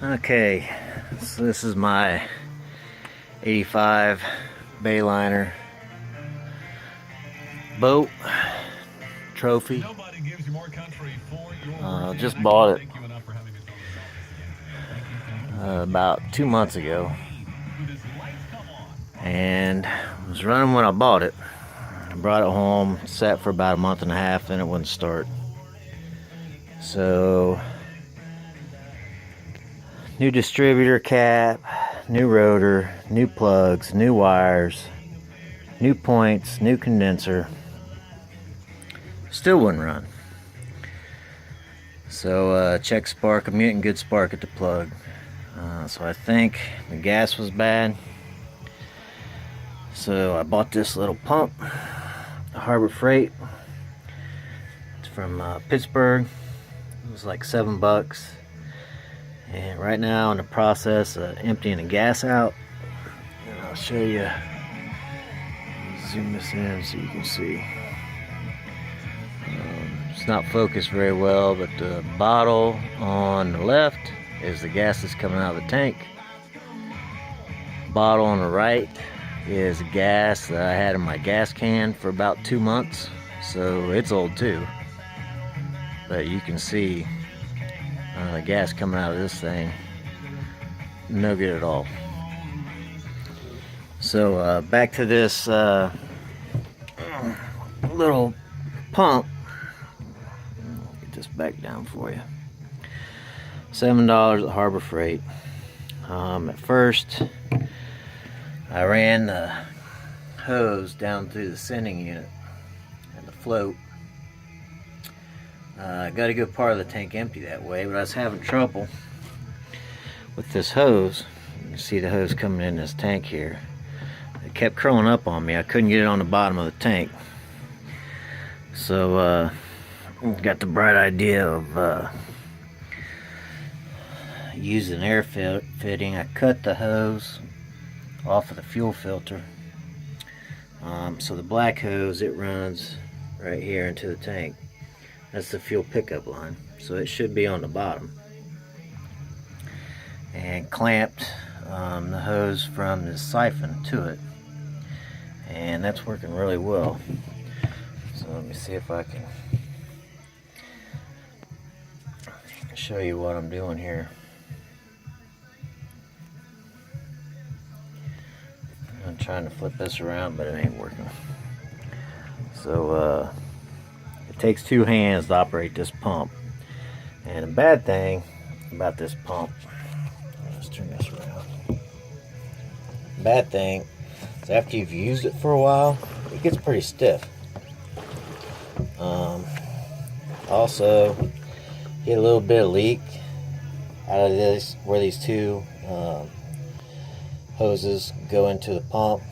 Okay, so this is my 85 Bayliner boat trophy. Just bought it about 2 months ago, and I was running when I bought it. I brought it home, sat for about a month and a half, and it wouldn't start. So new distributor cap, new rotor, new plugs, new wires, new points, new condenser. Still wouldn't run. So check spark. I'm getting good spark at the plug. So I think the gas was bad. So I bought this little pump, Harbor Freight. It's from Pittsburgh. It was like $7. And right now in the process of emptying the gas out. And I'll show you, zoom this in so you can see. It's not focused very well, but the bottle on the left is the gas that's coming out of the tank. Bottle on the right is gas that I had in my gas can for about 2 months, so it's old too. But you can see the gas coming out of this thing, no good at all. So back to this little pump. Get this back down for you. $7 at Harbor Freight. At first I ran the hose down through the sending unit and the float. I got a good part of the tank empty that way, but I was having trouble with this hose. You can see the hose coming in this tank here. It kept curling up on me. I couldn't get it on the bottom of the tank. So got the bright idea of using air fitting. I cut the hose off of the fuel filter. So the black hose, it runs right here into the tank. That's the fuel pickup line, so it should be on the bottom. And clamped the hose from the siphon to it, and that's working really well. So let me see if I can show you what I'm doing here. I'm trying to flip this around, but it ain't working. So it takes 2 hands to operate this pump. And the bad thing about this pump, let's turn this around. Bad thing is after you've used it for a while, it gets pretty stiff. Also, get a little bit of leak out of this where these 2 hoses go into the pump.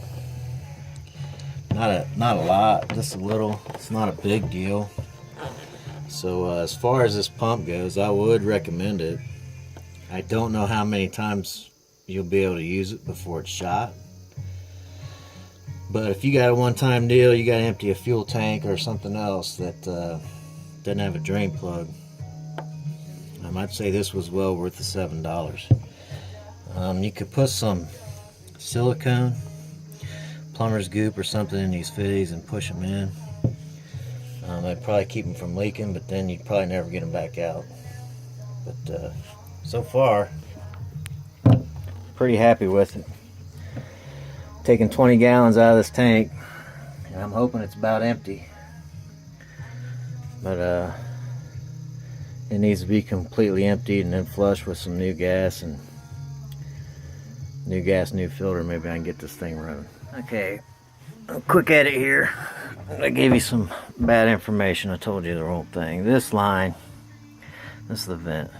Not a lot, just a little. It's not a big deal. So as far as this pump goes, I would recommend it. I don't know how many times you'll be able to use it before it's shot. But if you got a one-time deal, you got to empty a fuel tank or something else that doesn't have a drain plug, I might say this was well worth the $7. You could put some silicone, plumber's goop or something in these fittings and push them in. That'd probably keep them from leaking, but then you'd probably never get them back out. But so far, pretty happy with it. Taking 20 gallons out of this tank, and I'm hoping it's about empty. But it needs to be completely emptied and then flushed with some new gas, and new filter. Maybe I can get this thing running. Okay, a quick edit here. I gave you some bad information. I told you the wrong thing. This line, this is the vent.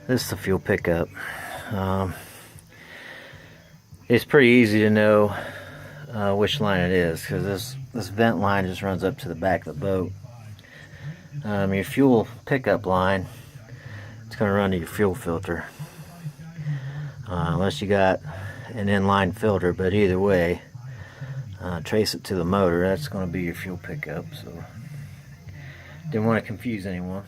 This is the fuel pickup. It's pretty easy to know which line it is, because this vent line just runs up to the back of the boat. Your fuel pickup line, it's going to run to your fuel filter. Unless you got an inline filter, but either way, trace it to the motor. That's going to be your fuel pickup. So didn't want to confuse anyone.